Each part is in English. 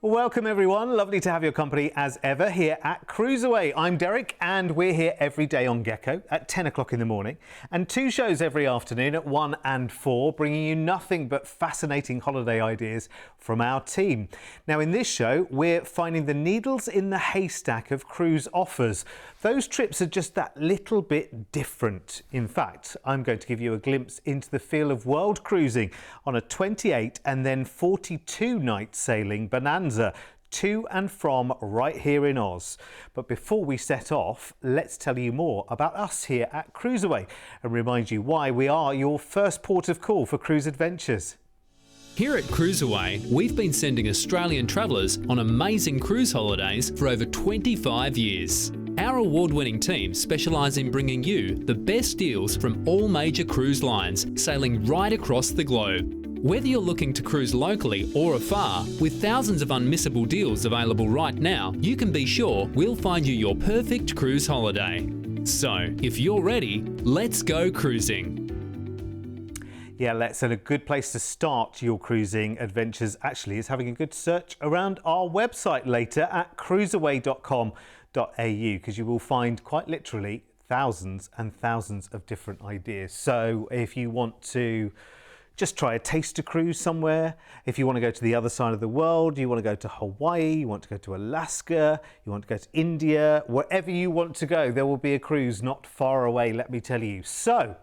Welcome everyone, lovely to have your company as ever here at CruiseAway. I'm Derek and we're here every day on Gecko at 10 o'clock in the morning and 2 shows every afternoon at 1 and 4, bringing you nothing but fascinating holiday ideas from our team. Now in this show, we're finding the needles in the haystack of cruise offers. Those trips are just that little bit different. In fact, I'm going to give you a glimpse into the feel of world cruising on a 28 and then 42 night sailing bonanza to and from right here in Oz. But before we set off, let's tell you more about us here at CruiseAway and remind you why we are your first port of call for cruise adventures. Here at CruiseAway, we've been sending Australian travellers on amazing cruise holidays for over 25 years. Our award-winning team specialise in bringing you the best deals from all major cruise lines, sailing right across the globe. Whether you're looking to cruise locally or afar, with thousands of unmissable deals available right now, you can be sure we'll find you your perfect cruise holiday. So, if you're ready, let's go cruising. Yeah, and a good place to start your cruising adventures actually is having a good search around our website later at cruiseaway.com.au, because you will find quite literally thousands and thousands of different ideas. So if you want to just try a taster cruise somewhere, if you want to go to the other side of the world, you want to go to Hawaii, you want to go to Alaska, you want to go to India, wherever you want to go, there will be a cruise not far away, let me tell you. So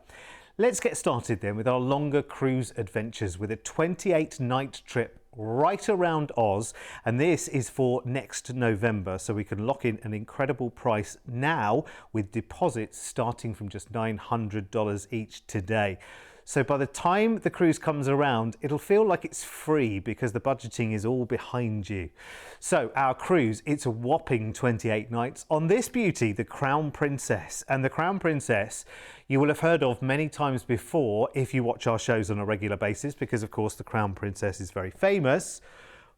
let's get started then with our longer cruise adventures with a 28 night trip right around Oz, and this is for next November, so we can lock in an incredible price now with deposits starting from just $900 each today. So by the time the cruise comes around, it'll feel like it's free because the budgeting is all behind you. So our cruise, it's a whopping 28 nights on this beauty, the Crown Princess. And the Crown Princess, you will have heard of many times before if you watch our shows on a regular basis, because of course the Crown Princess is very famous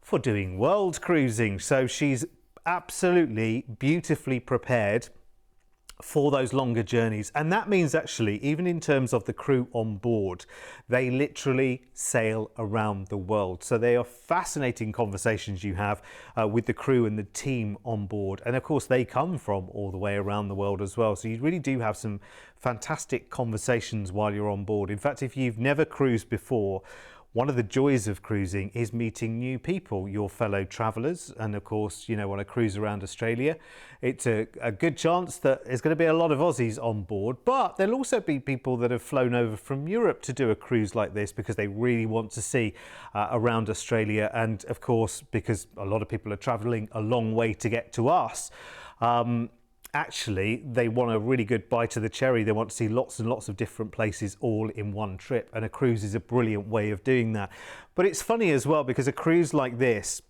for doing world cruising. So she's absolutely beautifully prepared for those longer journeys, and that means actually even in terms of the crew on board, they literally sail around the world. So they are fascinating conversations you have with the crew and the team on board, and of course they come from all the way around the world as well, so you really do have some fantastic conversations while you're on board. In fact, if you've never cruised before, one of the joys of cruising is meeting new people, your fellow travellers. And of course, you know, on a cruise around Australia, it's a good chance that there's going to be a lot of Aussies on board, but there'll also be people that have flown over from Europe to do a cruise like this because they really want to see around Australia. And of course, because a lot of people are travelling a long way to get to us, actually, they want a really good bite of the cherry. They want to see lots and lots of different places all in one trip, and a cruise is a brilliant way of doing that. But it's funny as well, because a cruise like this,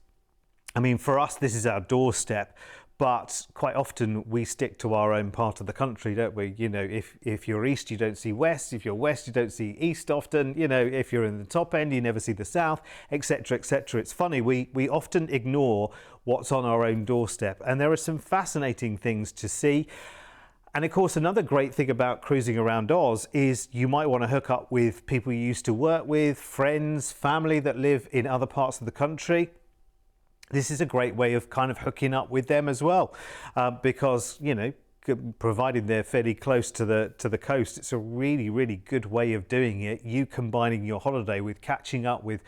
I mean, for us, this is our doorstep, but quite often we stick to our own part of the country, don't we? You know, if you're east, you don't see west. If you're west, you don't see east often. You know, if you're in the top end, you never see the south, etc., etc. It's funny, we often ignore what's on our own doorstep, and there are some fascinating things to see. And of course, another great thing about cruising around Oz is you might want to hook up with people you used to work with, friends, family that live in other parts of the country. This is a great way of kind of hooking up with them as well, because, you know, provided they're fairly close to the coast, it's a really good way of doing it. You combining your holiday with catching up with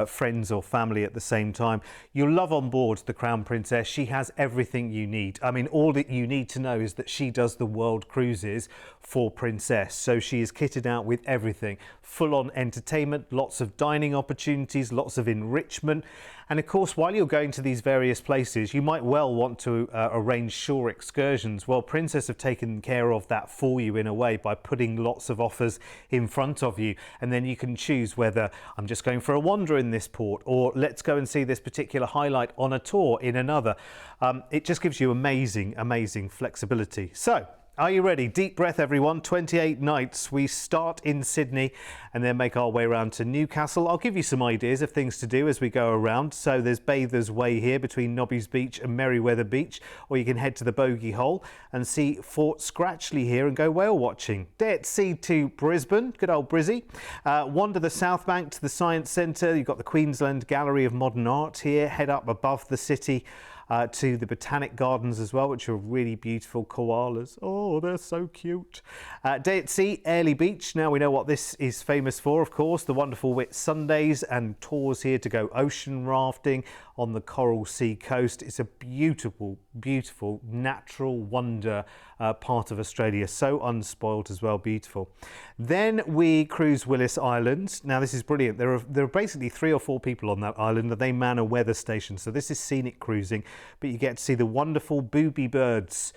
friends or family at the same time. You'll love on board the Crown Princess. She has everything you need. I mean, all that you need to know is that she does the world cruises for Princess. So she is kitted out with everything, full on entertainment, lots of dining opportunities, lots of enrichment. And of course, while you're going to these various places, you might well want to arrange shore excursions. Well, Princess have taken care of that for you in a way by putting lots of offers in front of you. And then you can choose whether I'm just going for a wander in this port, or let's go and see this particular highlight on a tour in another. It just gives you amazing flexibility. So Are you ready? Deep breath, everyone. 28 nights. We start in Sydney and then make our way around to Newcastle. I'll give you some ideas of things to do as we go around. So there's Bathers Way here between Nobby's Beach and Merriweather Beach, or you can head to the Bogey Hole and see Fort Scratchley here and go whale watching. Day at sea to Brisbane, good old Brizzy. Wander the South Bank to the Science Centre. You've got the Queensland Gallery of Modern Art here. Head up above the city to the Botanic Gardens as well, which are really beautiful koalas. Oh, they're so cute. Day at sea, Airlie Beach. Now we know what this is famous for, of course, the wonderful Whit Sundays and tours here to go ocean rafting on the Coral Sea coast. It's a beautiful, beautiful natural wonder part of Australia. So unspoilt as well, beautiful. Then we cruise Willis Island. Now this is brilliant. There are basically 3 or 4 people on that island and they man a weather station. So this is scenic cruising, but you get to see the wonderful booby birds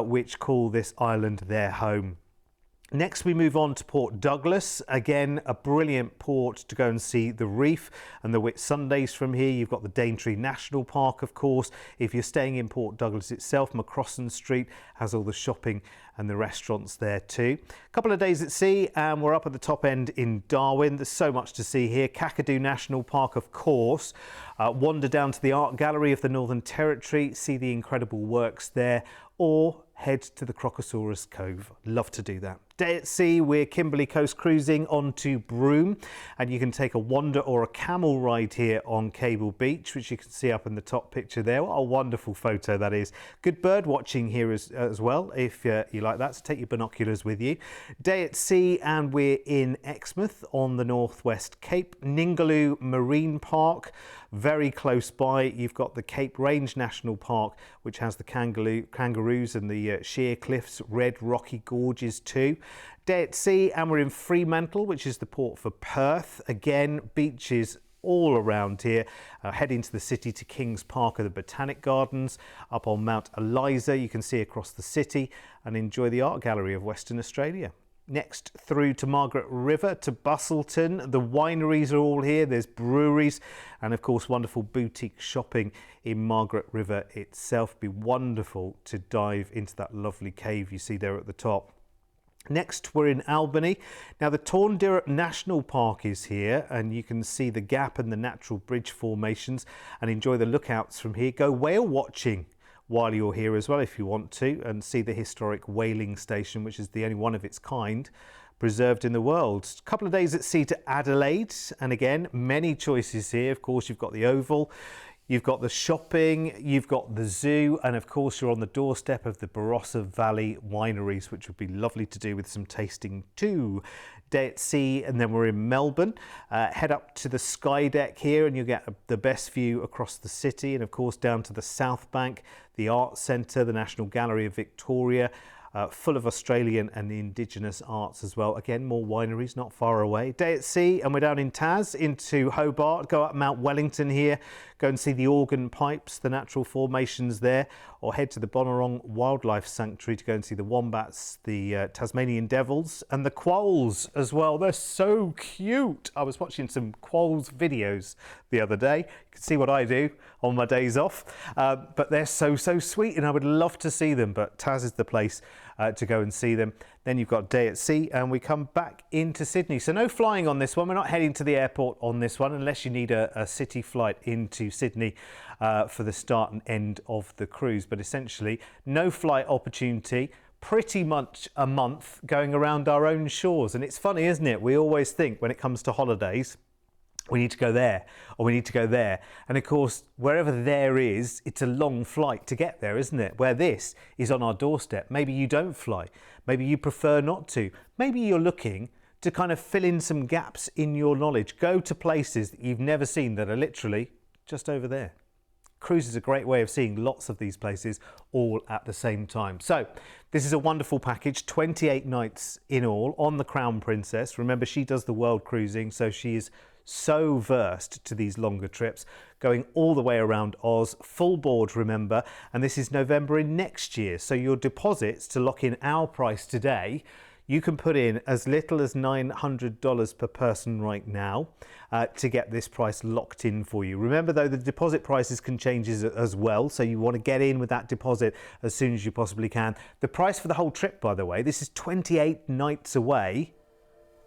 which call this island their home. Next we move on to Port Douglas, again a brilliant port to go and see the reef and the Whit Sundays from here. You've got the Daintree National Park, of course. If you're staying in Port Douglas itself, Macrossan Street has all the shopping and the restaurants there too. A couple of days at sea and we're up at the top end in Darwin. There's so much to see here. Kakadu National Park, of course. Wander down to the Art Gallery of the Northern Territory, see the incredible works there, or head to the Crocosaurus Cove. Love to do that. Day at sea, we're Kimberley Coast cruising on to Broome, and you can take a wander or a camel ride here on Cable Beach, which you can see up in the top picture there. What a wonderful photo that is. Good bird watching here as well, if you like that, so take your binoculars with you. Day at sea, and we're in Exmouth on the Northwest Cape. Ningaloo Marine Park, very close by. You've got the Cape Range National Park, which has the kangaroos and the sheer cliffs, red rocky gorges too. Day at sea, and we're in Fremantle, which is the port for Perth. Again, beaches all around here. Heading to the city to Kings Park of the Botanic Gardens. Up on Mount Eliza, you can see across the city and enjoy the Art Gallery of Western Australia. Next through to Margaret River to Bustleton. The wineries are all here. There's breweries and of course wonderful boutique shopping in Margaret River itself. Be wonderful to dive into that lovely cave you see there at the top. Next, we're in Albany. Now, the Torndirrup National Park is here, and you can see the gap and the natural bridge formations and enjoy the lookouts from here. Go whale watching while you're here as well, if you want to, and see the historic whaling station, which is the only one of its kind preserved in the world. A couple of days at sea to Adelaide, and again, many choices here. Of course, you've got the Oval. You've got the shopping, you've got the zoo, and of course you're on the doorstep of the Barossa Valley wineries, which would be lovely to do with some tasting too. Day at sea, and then we're in Melbourne. Head up to the Sky Deck here and you'll get the best view across the city, and of course down to the South Bank, the Art Centre, the National Gallery of Victoria, full of Australian and Indigenous arts as well. Again, more wineries not far away. Day at sea, and we're down in Tas into Hobart. Go up Mount Wellington here, go and see the organ pipes, the natural formations there, or head to the Bonorong Wildlife Sanctuary to go and see the wombats, the Tasmanian devils, and the quolls as well. They're so cute. I was watching some quolls videos the other day. You can see what I do on my days off, but they're so sweet, and I would love to see them, but Tas is the place to go and see them. Then you've got day at sea, and we come back into Sydney. So no flying on this one. We're not heading to the airport on this one unless you need a city flight into Sydney for the start and end of the cruise. But essentially, no flight opportunity, pretty much a month going around our own shores. And it's funny, isn't it? We always think when it comes to holidays, we need to go there or we need to go there. And of course, wherever there is, it's a long flight to get there, isn't it? Where this is on our doorstep. Maybe you don't fly. Maybe you prefer not to. Maybe you're looking to kind of fill in some gaps in your knowledge. Go to places that you've never seen that are literally just over there. Cruise is a great way of seeing lots of these places all at the same time. So this is a wonderful package, 28 nights in all on the Crown Princess. Remember, she does the world cruising, so she is so versed to these longer trips, going all the way around Oz, full board, remember, and this is November in next year. So your deposits to lock in our price today, You can put in as little as $900 per person right now to get this price locked in for you. Remember though, the deposit prices can change as well, so you want to get in with that deposit as soon as you possibly can. The price for the whole trip, by the way, this is 28 nights away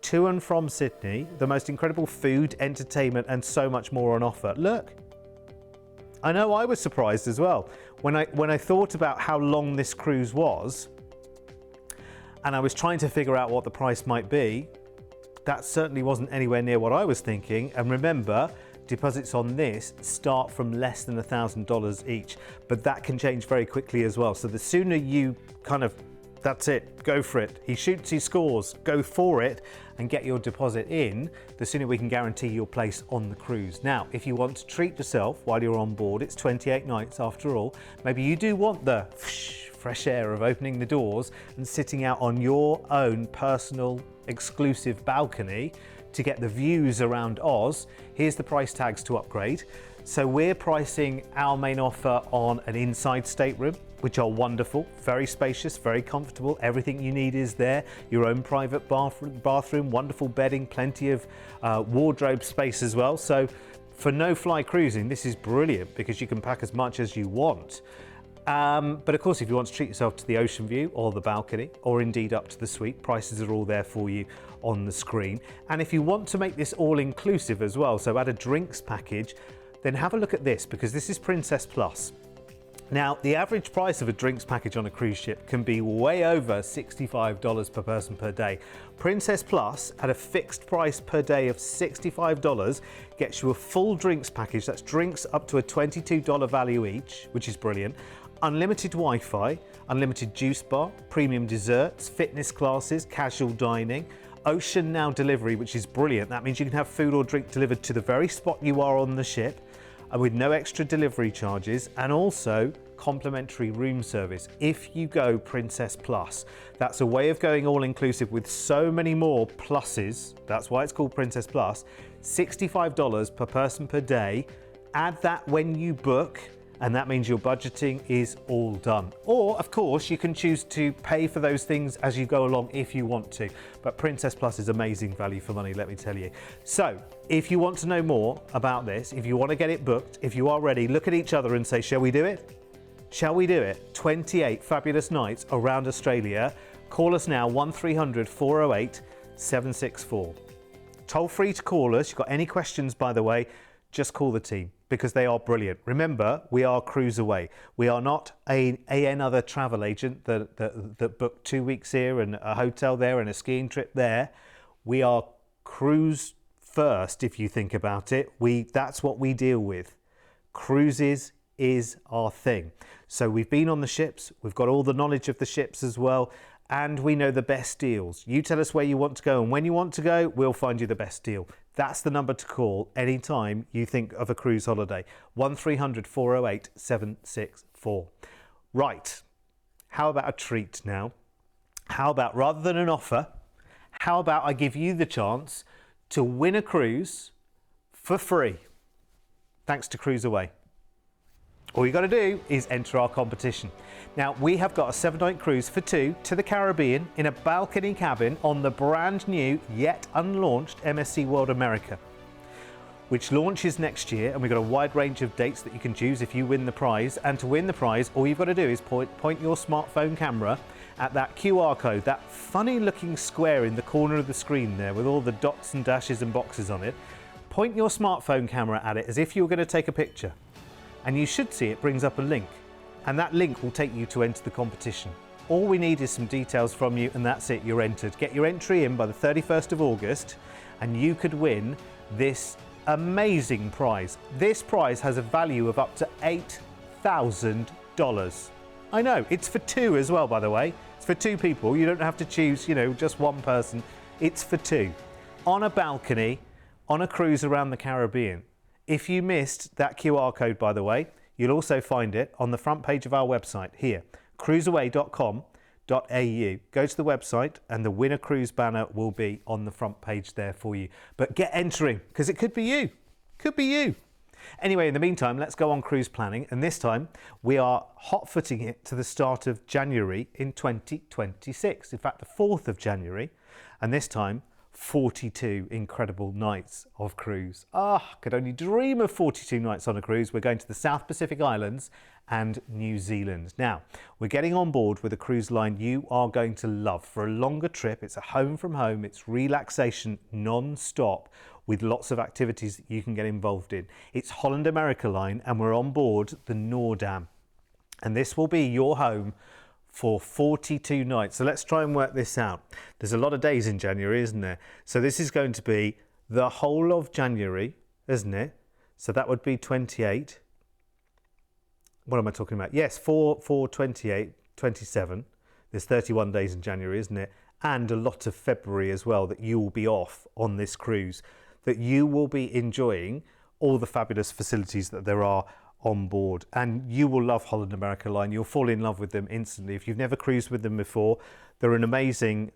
to and from Sydney, the most incredible food, entertainment and so much more on offer. Look, I know I was surprised as well when I thought about how long this cruise was and I was trying to figure out what the price might be. That certainly wasn't anywhere near what I was thinking. And remember, deposits on this start from less than $1,000 each, but that can change very quickly as well. So the sooner you that's it, go for it. He shoots, he scores, go for it and get your deposit in, the sooner we can guarantee your place on the cruise. Now, if you want to treat yourself while you're on board, it's 28 nights after all. Maybe you do want the fresh air of opening the doors and sitting out on your own personal exclusive balcony to get the views around Oz. Here's the price tags to upgrade. So we're pricing our main offer on an inside stateroom, which are wonderful, very spacious, very comfortable. Everything you need is there. Your own private bathroom, wonderful bedding, plenty of wardrobe space as well. So for no-fly cruising, this is brilliant because you can pack as much as you want. But of course, if you want to treat yourself to the ocean view or the balcony, or indeed up to the suite, prices are all there for you on the screen. And if you want to make this all-inclusive as well, so add a drinks package, then have a look at this, because this is Princess Plus. Now, the average price of a drinks package on a cruise ship can be way over $65 per person per day. Princess Plus, at a fixed price per day of $65, gets you a full drinks package. That's drinks up to a $22 value each, which is brilliant. Unlimited Wi-Fi, unlimited juice bar, premium desserts, fitness classes, casual dining, Ocean Now delivery, which is brilliant. That means you can have food or drink delivered to the very spot you are on the ship, with no extra delivery charges, and also complimentary room service if you go Princess Plus. That's a way of going all-inclusive with so many more pluses. That's why it's called Princess Plus. $65 per person per day. Add that when you book, and that means your budgeting is all done. Or, of course, you can choose to pay for those things as you go along if you want to. But Princess Plus is amazing value for money, let me tell you. So, if you want to know more about this, if you want to get it booked, if you are ready, look at each other and say, shall we do it? Shall we do it? 28 fabulous nights around Australia. Call us now, 1300 408 764. Toll free to call us. You've got any questions, by the way, just call the team, because they are brilliant. Remember, we are CruiseAway. We are not another travel agent that booked 2 weeks here and a hotel there and a skiing trip there. We are cruise first, if you think about it. That's what we deal with. Cruises is our thing. So we've been on the ships, we've got all the knowledge of the ships as well, and we know the best deals. You tell us where you want to go and when you want to go, we'll find you the best deal. That's the number to call anytime you think of a cruise holiday. 1300 408 764. Right, how about a treat now? How about, rather than an offer, how about I give you the chance to win a cruise for free, thanks to CruiseAway. All you got to do is enter our competition. Now, we have got a 7-night cruise for 2 to the Caribbean in a balcony cabin on the brand new, yet unlaunched MSC World America, which launches next year, and we've got a wide range of dates that you can choose if you win the prize. And to win the prize, all you've got to do is point your smartphone camera at that QR code, that funny looking square in the corner of the screen there with all the dots and dashes and boxes on it. Point your smartphone camera at it as if you were going to take a picture. And you should see it brings up a link, and that link will take you to enter the competition. All we need is some details from you, and that's it, you're entered. Get your entry in by the 31st of August, and you could win this amazing prize. This prize has a value of up to $8,000. I know, it's for 2 as well, by the way. It's for 2 people. You don't have to choose, just one person. It's for 2. On a balcony, on a cruise around the Caribbean. If you missed that QR code, by the way, you'll also find it on the front page of our website here, cruiseaway.com.au. Go to the website and the Winner Cruise banner will be on the front page there for you. But get entering, because it could be you. Could be you. Anyway, in the meantime, let's go on cruise planning. And this time we are hot-footing it to the start of January in 2026. In fact, the 4th of January. And this time, 42 incredible nights of cruise. Could only dream of 42 nights on a cruise. We're going to the South Pacific Islands and New Zealand. Now, we're getting on board with a cruise line you are going to love for a longer trip. It's a home from home. It's relaxation non-stop with lots of activities that you can get involved in. It's Holland America line, and we're on board the Noordam. And this will be your home for 42 nights. So let's try and work this out. There's a lot of days in January, isn't there? So this is going to be the whole of January, isn't it? So that would be 28. What am I talking about? Yes, 28, 27. There's 31 days in January, isn't it? And a lot of February as well that you will be off on this cruise, that you will be enjoying all the fabulous facilities that there are on board. And you will love Holland America line. You'll fall in love with them instantly. If you've never cruised with them before, they're an amazing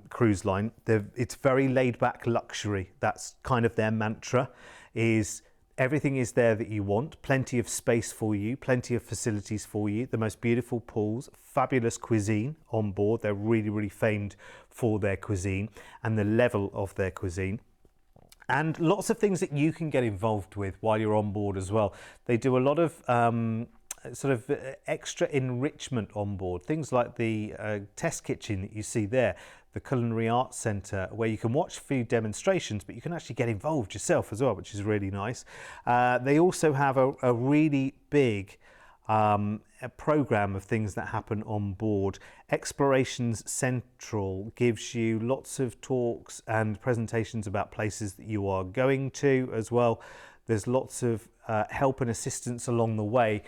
cruise line. It's very laid back luxury. That's kind of their mantra, is everything is there that you want, plenty of space for you, plenty of facilities for you, the most beautiful pools, fabulous cuisine on board. They're really, really famed for their cuisine and the level of their cuisine. And lots of things that you can get involved with while you're on board as well. They do a lot of sort of extra enrichment on board. Things like the test kitchen that you see there, the Culinary Arts Centre, where you can watch food demonstrations, but you can actually get involved yourself as well, which is really nice. They also have a really big a program of things that happen on board. Explorations Central gives you lots of talks and presentations about places that you are going to as well. There's lots of help and assistance along the way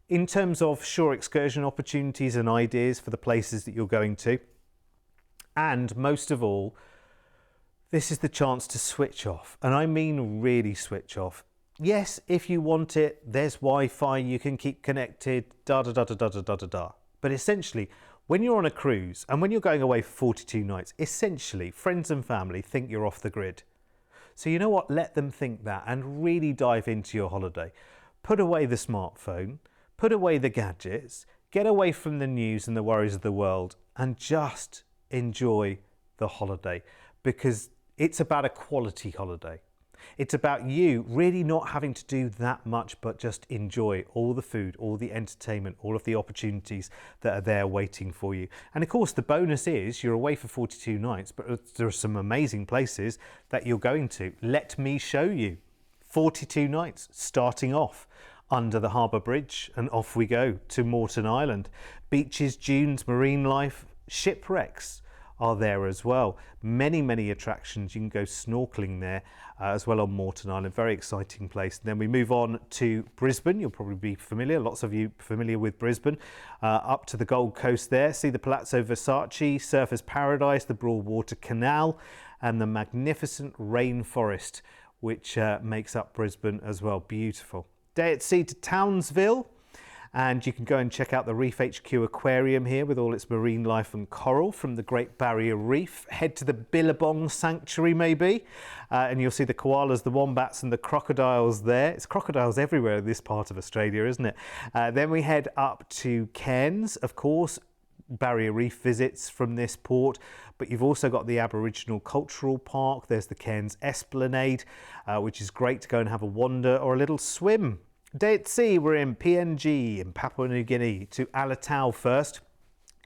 in terms of shore excursion opportunities and ideas for the places that you're going to. And most of all, this is the chance to switch off. And I mean really switch off. Yes, if you want it, there's Wi-Fi, you can keep connected, da-da-da-da-da-da-da-da. But essentially, when you're on a cruise and when you're going away for 42 nights, essentially, friends and family think you're off the grid. So you know what? Let them think that and really dive into your holiday. Put away the smartphone, put away the gadgets, get away from the news and the worries of the world and just enjoy the holiday, because it's about a quality holiday. It's about you really not having to do that much, but just enjoy all the food, all the entertainment, all of the opportunities that are there waiting for you. And of course, the bonus is you're away for 42 nights, but there are some amazing places that you're going to. Let me show you. 42 nights, starting off under the Harbour Bridge, and off we go to Moreton Island. Beaches, dunes, marine life, shipwrecks are there as well. Many, many attractions. You can go snorkeling there as well on Moreton Island. Very exciting place. And then we move on to Brisbane. You'll probably be familiar, lots of you familiar with Brisbane. Up to the Gold Coast there. See the Palazzo Versace, Surfers Paradise, the Broadwater Canal, and the magnificent rainforest, which makes up Brisbane as well. Beautiful. Day at sea to Townsville. And you can go and check out the Reef HQ Aquarium here with all its marine life and coral from the Great Barrier Reef. Head to the Billabong Sanctuary maybe, and you'll see the koalas, the wombats and the crocodiles there. It's crocodiles everywhere in this part of Australia, isn't it? Then we head up to Cairns, of course. Barrier Reef visits from this port, but you've also got the Aboriginal Cultural Park. There's the Cairns Esplanade, which is great to go and have a wander or a little swim. Day at sea, we're in PNG in Papua New Guinea to Alatau first.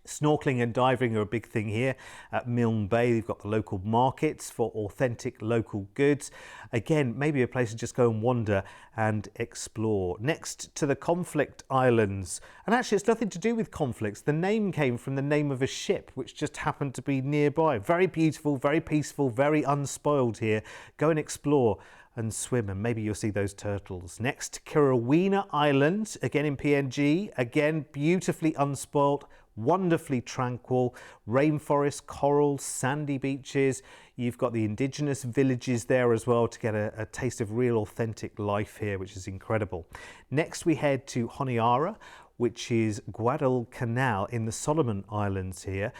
Snorkeling and diving are a big thing here at Milne Bay. You've got the local markets for authentic local goods. Again, maybe a place to just go and wander and explore. Next to the Conflict Islands. And actually, it's nothing to do with conflicts. The name came from the name of a ship which just happened to be nearby. Very beautiful, very peaceful, very unspoiled here. Go and explore and swim, and maybe you'll see those turtles. Next, Kirawina Island, again in PNG, again beautifully unspoilt, wonderfully tranquil, rainforest, coral, sandy beaches. You've got the indigenous villages there as well to get a taste of real authentic life here, which is incredible. Next we head to Honiara, which is Guadalcanal in the Solomon Islands here.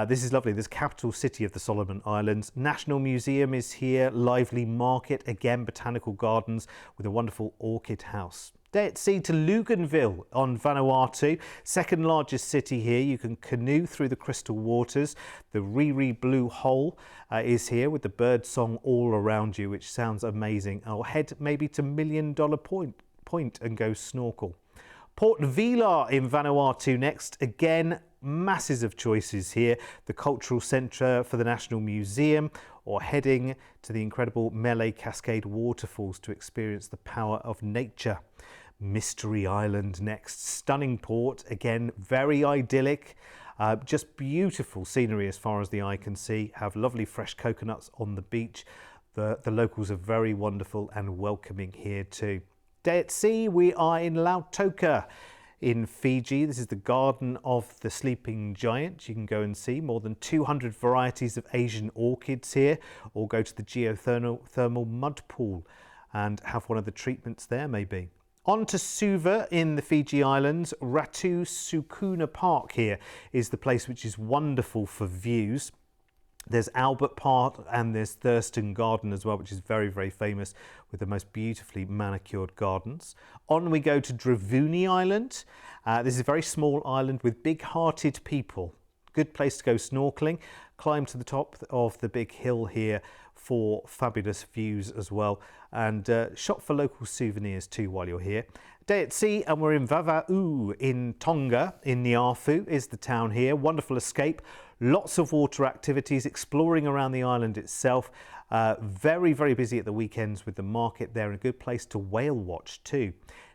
This is lovely. This capital city of the Solomon Islands. National Museum is here, lively market, again botanical gardens with a wonderful orchid house. Day at sea to Luganville on Vanuatu, second largest city here. You can canoe through the crystal waters. The Riri Blue Hole is here with the bird song all around you, which sounds amazing. I'll head maybe to $1 Million Point and go snorkel. Port Vila in Vanuatu next. Again, masses of choices here. The cultural centre for the National Museum, or heading to the incredible Mele Cascade waterfalls to experience the power of nature. Mystery Island next. Stunning port, again, very idyllic. Just beautiful scenery as far as the eye can see. Have lovely fresh coconuts on the beach. The locals are very wonderful and welcoming here too. Day at sea, we are in Lautoka in Fiji. This is the Garden of the Sleeping Giant. You can go and see more than 200 varieties of Asian orchids here, or go to the geothermal mud pool and have one of the treatments there maybe. On to Suva in the Fiji Islands. Ratu Sukuna Park here is the place which is wonderful for views. There's Albert Park and there's Thurston Garden as well, which is very, very famous with the most beautifully manicured gardens. On we go to Dravuni Island. This is a very small island with big-hearted people. Good place to go snorkeling. Climb to the top of the big hill here for fabulous views as well, and shop for local souvenirs too while you're here. Day at sea, and we're in Vava'u in Tonga. In Niafu is the town here. Wonderful escape. Lots of water activities, exploring around the island itself. Very, very busy at the weekends with the market there, and a good place to whale watch too.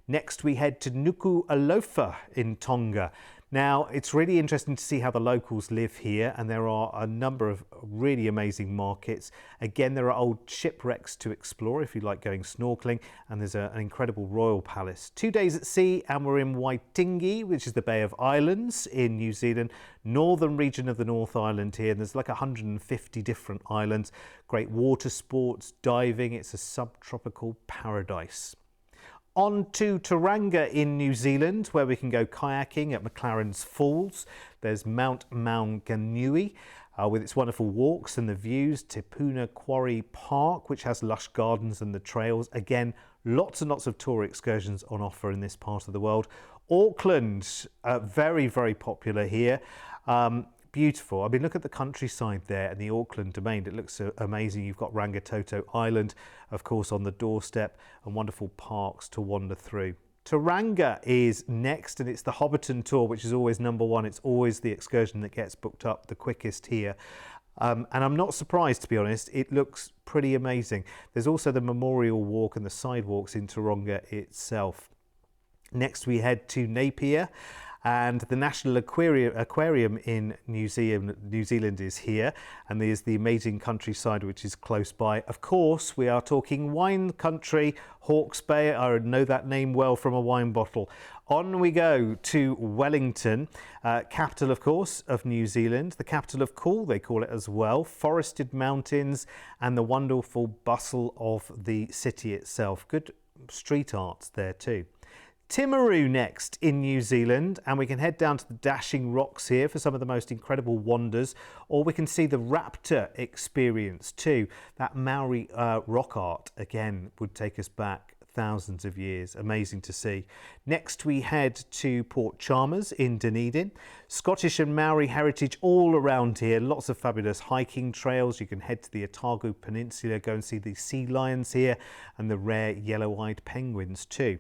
Next we head to Nuku'alofa in Tonga. Now, it's really interesting to see how the locals live here, and there are a number of really amazing markets. Again, there are old shipwrecks to explore if you like going snorkeling, and there's an incredible royal palace. 2 days at sea, and we're in Waitingi, which is the Bay of Islands in New Zealand, northern region of the North Island here. And there's like 150 different islands, great water sports, diving. It's a subtropical paradise. On to Tauranga in New Zealand, where we can go kayaking at McLaren's Falls. There's Mount Maunganui with its wonderful walks and the views. Te Puna Quarry Park, which has lush gardens and the trails. Again, lots and lots of tour excursions on offer in this part of the world. Auckland, very, very popular here. Beautiful. I mean, look at the countryside there and the Auckland Domain. It looks amazing. You've got Rangitoto Island, of course, on the doorstep, and wonderful parks to wander through. Tauranga is next, and it's the Hobbiton Tour, which is always number one. It's always the excursion that gets booked up the quickest here. And I'm not surprised, to be honest. It looks pretty amazing. There's also the Memorial Walk and the sidewalks in Tauranga itself. Next, we head to Napier. And the National Aquarium in New Zealand is here, and there's the amazing countryside which is close by. Of course, we are talking wine country, Hawke's Bay. I know that name well from a wine bottle. On we go to Wellington, capital, of course, of New Zealand, the capital of cool, they call it as well, forested mountains and the wonderful bustle of the city itself. Good street art there too. Timaru next in New Zealand, and we can head down to the dashing rocks here for some of the most incredible wonders, or we can see the raptor experience too. That Maori rock art again would take us back thousands of years. Amazing to see. Next we head to Port Chalmers in Dunedin. Scottish and Maori heritage all around here. Lots of fabulous hiking trails. You can head to the Otago Peninsula, go and see the sea lions here and the rare yellow-eyed penguins too.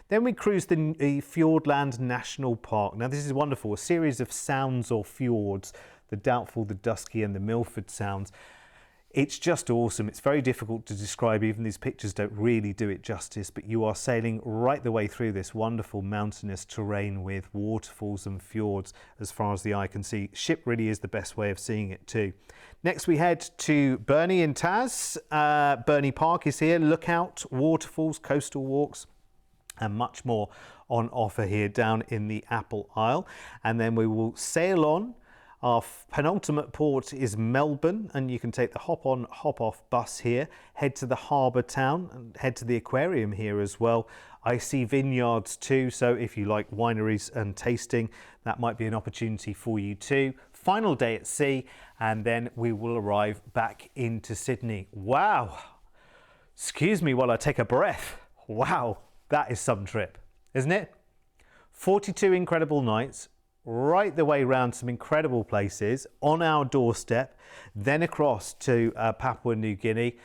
Then we cruise the Fiordland National Park. Now this is wonderful, a series of sounds or fjords, the Doubtful, the Dusky and the Milford Sounds. It's just awesome. It's very difficult to describe. Even these pictures don't really do it justice, but you are sailing right the way through this wonderful mountainous terrain with waterfalls and fjords as far as the eye can see. Ship really is the best way of seeing it too. Next we head to Burnie in Tas. Burnie Park is here. Lookout, waterfalls, coastal walks, and much more on offer here down in the Apple Isle. And then we will sail on Our penultimate port is Melbourne, and you can take the hop on, hop off bus here, head to the harbour town and head to the aquarium here as well. I see vineyards too, so if you like wineries and tasting, that might be an opportunity for you too. Final day at sea, and then we will arrive back into Sydney. Wow! Excuse me while I take a breath. Wow, that is some trip, isn't it? 42 incredible nights, right the way around some incredible places on our doorstep, then across to Papua New Guinea.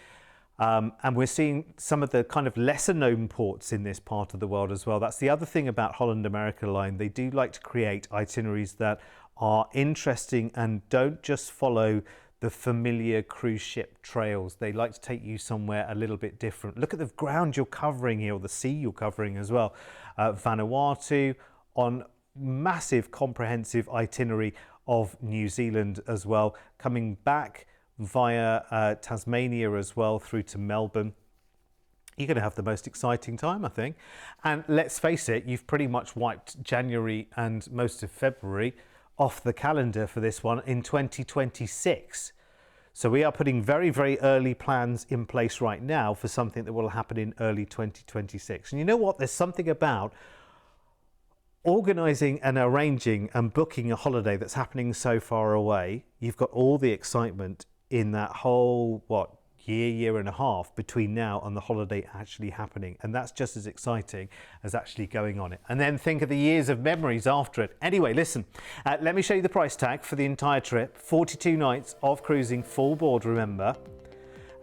And we're seeing some of the kind of lesser known ports in this part of the world as well. That's the other thing about Holland America Line. They do like to create itineraries that are interesting and don't just follow the familiar cruise ship trails. They like to take you somewhere a little bit different. Look at the ground you're covering here, or the sea you're covering as well. Vanuatu, on massive comprehensive itinerary of New Zealand as well, coming back via Tasmania as well through to Melbourne. You're going to have the most exciting time, I think. And let's face it, you've pretty much wiped January and most of February off the calendar for this one in 2026. So we are putting very, very early plans in place right now for something that will happen in early 2026. And you know what? There's something about organising and arranging and booking a holiday that's happening so far away. You've got all the excitement in that whole, year and a half between now and the holiday actually happening. And that's just as exciting as actually going on it. And then think of the years of memories after it. Anyway, listen, let me show you the price tag for the entire trip. 42 nights of cruising, full board, remember,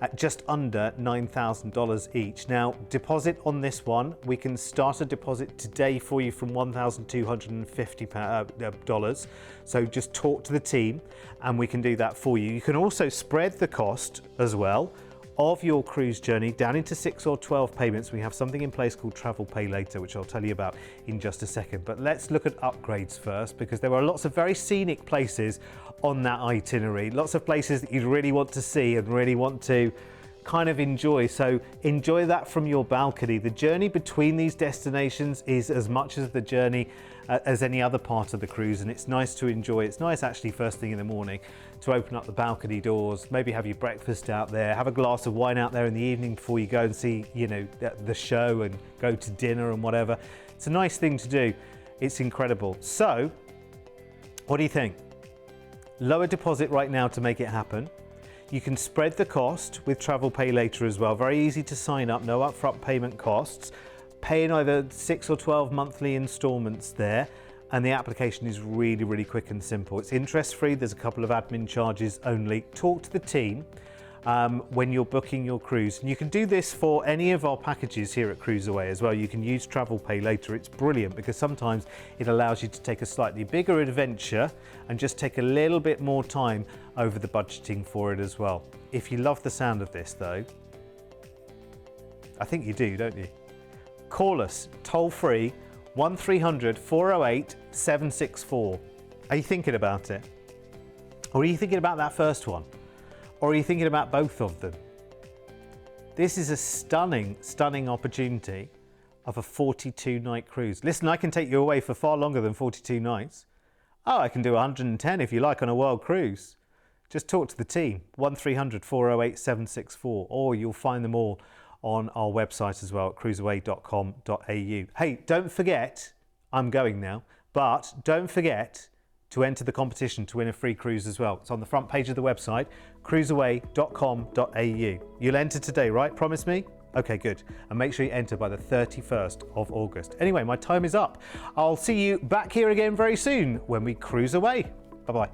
at just under $9,000 each. Now, deposit on this one, we can start a deposit today for you from $1,250. So just talk to the team and we can do that for you. You can also spread the cost as well of your cruise journey down into 6 or 12 payments. We have something in place called Travel Pay Later, which I'll tell you about in just a second. But let's look at upgrades first, because there are lots of very scenic places on that itinerary, lots of places that you'd really want to see and really want to kind of enjoy. So enjoy that from your balcony. The journey between these destinations is as much as the journey as any other part of the cruise, and it's nice to enjoy. It's nice actually first thing in the morning to open up the balcony doors, maybe have your breakfast out there, have a glass of wine out there in the evening before you go and see, the show and go to dinner and whatever. It's a nice thing to do. It's incredible. So what do you think? Lower deposit right now to make it happen. You can spread the cost with Travel Pay Later as well. Very easy to sign up, no upfront payment costs. Pay in either 6 or 12 monthly installments there, and the application is really, really quick and simple. It's interest free. There's a couple of admin charges only. Talk to the team when you're booking your cruise. And you can do this for any of our packages here at CruiseAway as well. You can use Travel Pay Later. It's brilliant because sometimes it allows you to take a slightly bigger adventure and just take a little bit more time over the budgeting for it as well. If you love the sound of this though, I think you do, don't you? Call us toll free 1300 408 764. Are you thinking about it? Or are you thinking about that first one? Or are you thinking about both of them? This is a stunning, stunning opportunity of a 42-night cruise. Listen, I can take you away for far longer than 42 nights. Oh, I can do 110 if you like on a world cruise. Just talk to the team, 1300 408 764, or you'll find them all on our website as well at cruiseaway.com.au. Hey, don't forget, I'm going now, but don't forget to enter the competition to win a free cruise as well. It's on the front page of the website, cruiseaway.com.au. You'll enter today, right? Promise me? Okay, good. And make sure you enter by the 31st of August. Anyway, my time is up. I'll see you back here again very soon when we cruise away. Bye-bye.